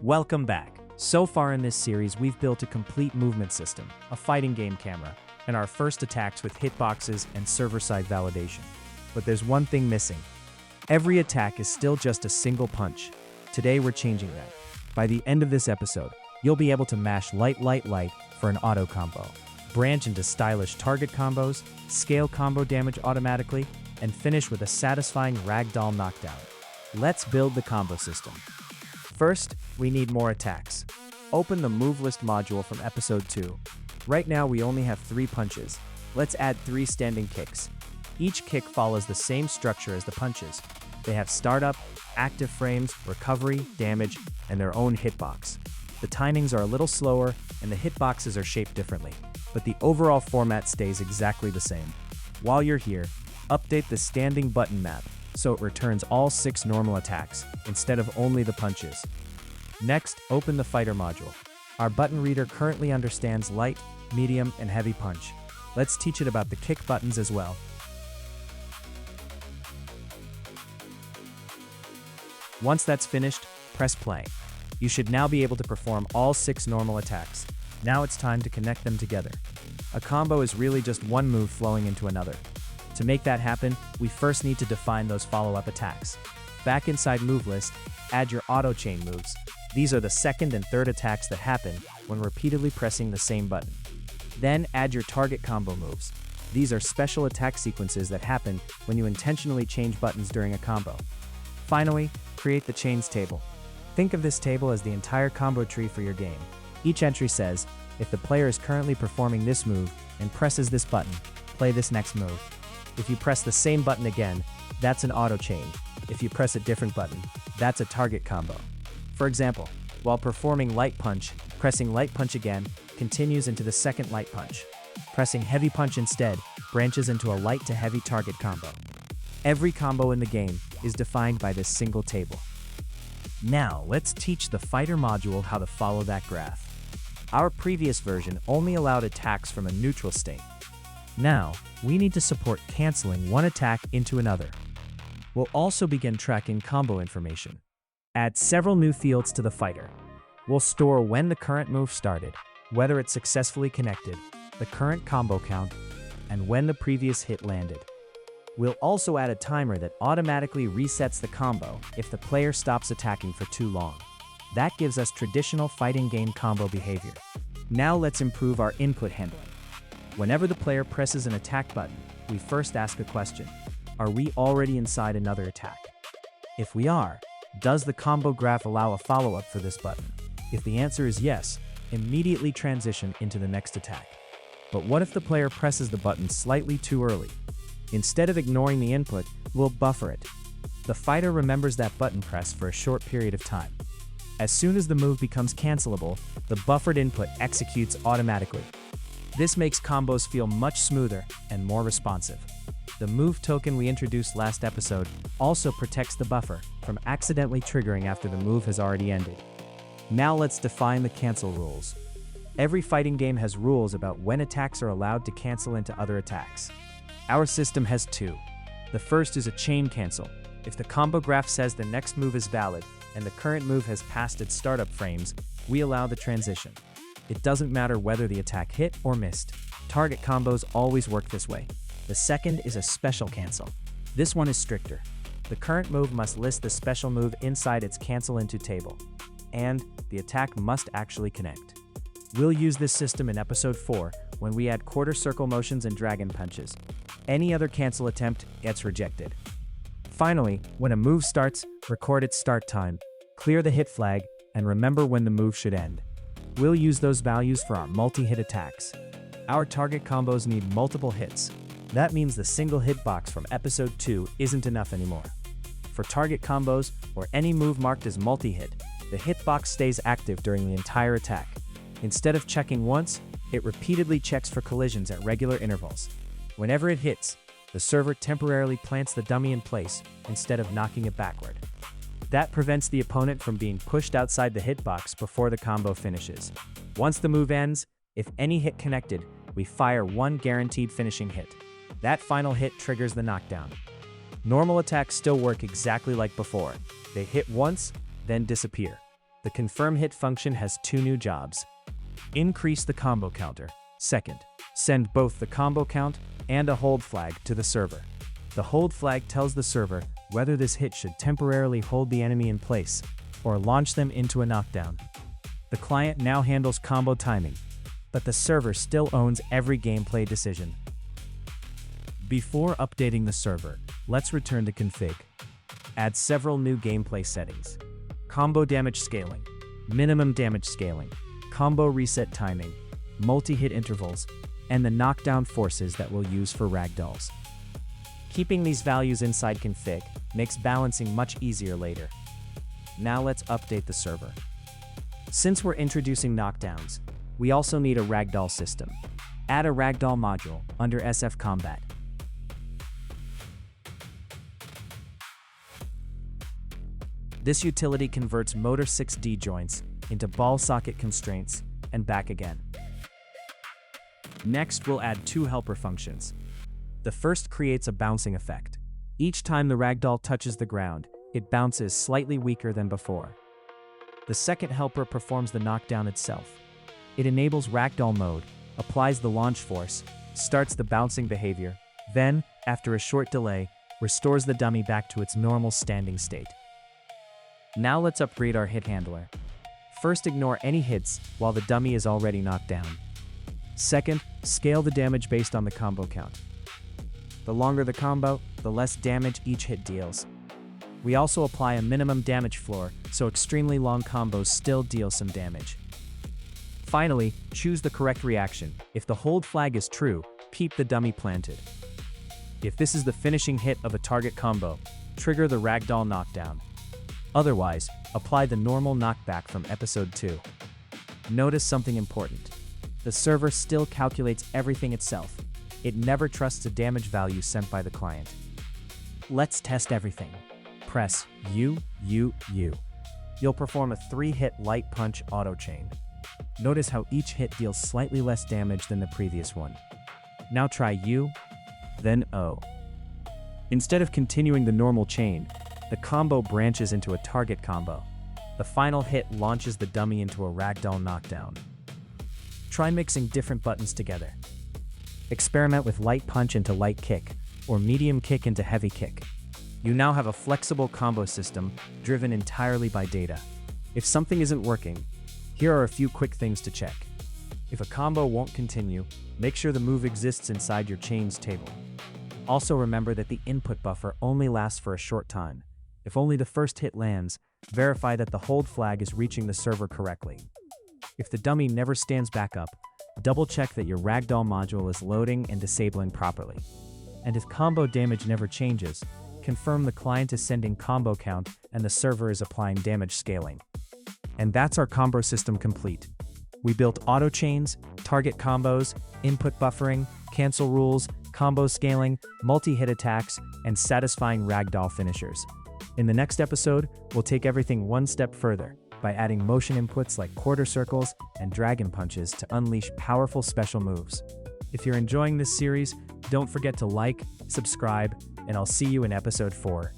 Welcome back. So far in this series, we've built a complete movement system, a fighting game camera, and our first attacks with hitboxes and server-side validation. But there's one thing missing. Every attack is still just a single punch. Today we're changing that. By the end of this episode, you'll be able to mash light for an auto combo, branch into stylish target combos, scale combo damage automatically, and finish with a satisfying Ragdoll knockdown. Let's build the combo system. First, we need more attacks. Open the Move List module from episode 2. Right now we only have 3 punches. Let's add 3 standing kicks. Each kick follows the same structure as the punches. They have startup, active frames, recovery, damage, and their own hitbox. The timings are a little slower and the hitboxes are shaped differently, but the overall format stays exactly the same. While you're here, update the standing button map so it returns all 6 normal attacks instead of only the punches. Next, open the Fighter module. Our button reader currently understands light, medium, and heavy punch. Let's teach it about the kick buttons as well. Once that's finished, press play. You should now be able to perform all 6 normal attacks. Now it's time to connect them together. A combo is really just one move flowing into another. To make that happen, we first need to define those follow-up attacks. Back inside Move List, add your auto chain moves. These are the second and third attacks that happen when repeatedly pressing the same button. Then add your target combo moves. These are special attack sequences that happen when you intentionally change buttons during a combo. Finally, create the chains table. Think of this table as the entire combo tree for your game. Each entry says, if the player is currently performing this move and presses this button, play this next move. If you press the same button again, that's an auto chain. If you press a different button, that's a target combo. For example, while performing light punch, pressing light punch again continues into the second light punch. Pressing heavy punch instead branches into a light to heavy target combo. Every combo in the game is defined by this single table. Now, let's teach the Fighter module how to follow that graph. Our previous version only allowed attacks from a neutral state. Now, we need to support canceling one attack into another. We'll also begin tracking combo information. Add several new fields to the Fighter. We'll store when the current move started, whether it successfully connected, the current combo count, and when the previous hit landed. We'll also add a timer that automatically resets the combo if the player stops attacking for too long. That gives us traditional fighting game combo behavior. Now let's improve our input handling. Whenever the player presses an attack button, we first ask a question. Are we already inside another attack? If we are, does the combo graph allow a follow-up for this button? If the answer is yes, immediately transition into the next attack. But what if the player presses the button slightly too early? Instead of ignoring the input, we'll buffer it. The Fighter remembers that button press for a short period of time. As soon as the move becomes cancelable, the buffered input executes automatically. This makes combos feel much smoother and more responsive. The move token we introduced last episode also protects the buffer from accidentally triggering after the move has already ended. Now let's define the cancel rules. Every fighting game has rules about when attacks are allowed to cancel into other attacks. Our system has 2. The first is a chain cancel. If the combo graph says the next move is valid and the current move has passed its startup frames, we allow the transition. It doesn't matter whether the attack hit or missed. Target combos always work this way. The second is a special cancel. This one is stricter. The current move must list the special move inside its cancel into table. And the attack must actually connect. We'll use this system in episode 4 when we add quarter circle motions and dragon punches. Any other cancel attempt gets rejected. Finally, when a move starts, record its start time, clear the hit flag, and remember when the move should end. We'll use those values for our multi-hit attacks. Our target combos need multiple hits. That means the single hitbox from episode 2 isn't enough anymore. For target combos, or any move marked as multi-hit, the hitbox stays active during the entire attack. Instead of checking once, it repeatedly checks for collisions at regular intervals. Whenever it hits, the server temporarily plants the dummy in place instead of knocking it backward. That prevents the opponent from being pushed outside the hitbox before the combo finishes. Once the move ends, if any hit connected, we fire one guaranteed finishing hit. That final hit triggers the knockdown. Normal attacks still work exactly like before. They hit once, then disappear. The The confirm hit function has two new jobs. Increase the combo counter. Second, send both the combo count and a hold flag to the server. The hold flag tells the server whether this hit should temporarily hold the enemy in place or launch them into a knockdown. The client now handles combo timing, but the server still owns every gameplay decision. Before updating the server, let's return to config. Add several new gameplay settings. Combo damage scaling, minimum damage scaling, combo reset timing, multi-hit intervals, and the knockdown forces that we'll use for ragdolls. Keeping these values inside config makes balancing much easier later. Now let's update the server. Since we're introducing knockdowns, we also need a ragdoll system. Add a ragdoll module under SF Combat. This utility converts motor 6D joints into ball socket constraints and back again. Next, we'll add two helper functions. The first creates a bouncing effect. Each time the ragdoll touches the ground, it bounces slightly weaker than before. The second helper performs the knockdown itself. It enables ragdoll mode, applies the launch force, starts the bouncing behavior, then, after a short delay, restores the dummy back to its normal standing state. Now let's upgrade our hit handler. First, ignore any hits while the dummy is already knocked down. Second, scale the damage based on the combo count. The longer the combo, the less damage each hit deals. We also apply a minimum damage floor, so extremely long combos still deal some damage. Finally, choose the correct reaction. If the hold flag is true, keep the dummy planted. If this is the finishing hit of a target combo, trigger the ragdoll knockdown. Otherwise, apply the normal knockback from episode 2. Notice something important. The server still calculates everything itself. It never trusts a damage value sent by the client. Let's test everything. Press U. You'll perform a 3-hit light punch auto chain. Notice how each hit deals slightly less damage than the previous one. Now try U, then O. Instead of continuing the normal chain, the combo branches into a target combo. The final hit launches the dummy into a ragdoll knockdown. Try mixing different buttons together. Experiment with light punch into light kick, or medium kick into heavy kick. You now have a flexible combo system driven entirely by data. If something isn't working, here are a few quick things to check. If a combo won't continue, make sure the move exists inside your chains table. Also remember that the input buffer only lasts for a short time. If only the first hit lands, verify that the hold flag is reaching the server correctly. If the dummy never stands back up, double-check that your ragdoll module is loading and disabling properly. And if combo damage never changes, confirm the client is sending combo count and the server is applying damage scaling. And that's our combo system complete. We built auto chains, target combos, input buffering, cancel rules, combo scaling, multi-hit attacks, and satisfying ragdoll finishers. In the next episode, we'll take everything one step further by adding motion inputs like quarter circles and dragon punches to unleash powerful special moves. If you're enjoying this series, don't forget to like, subscribe, and I'll see you in episode 4.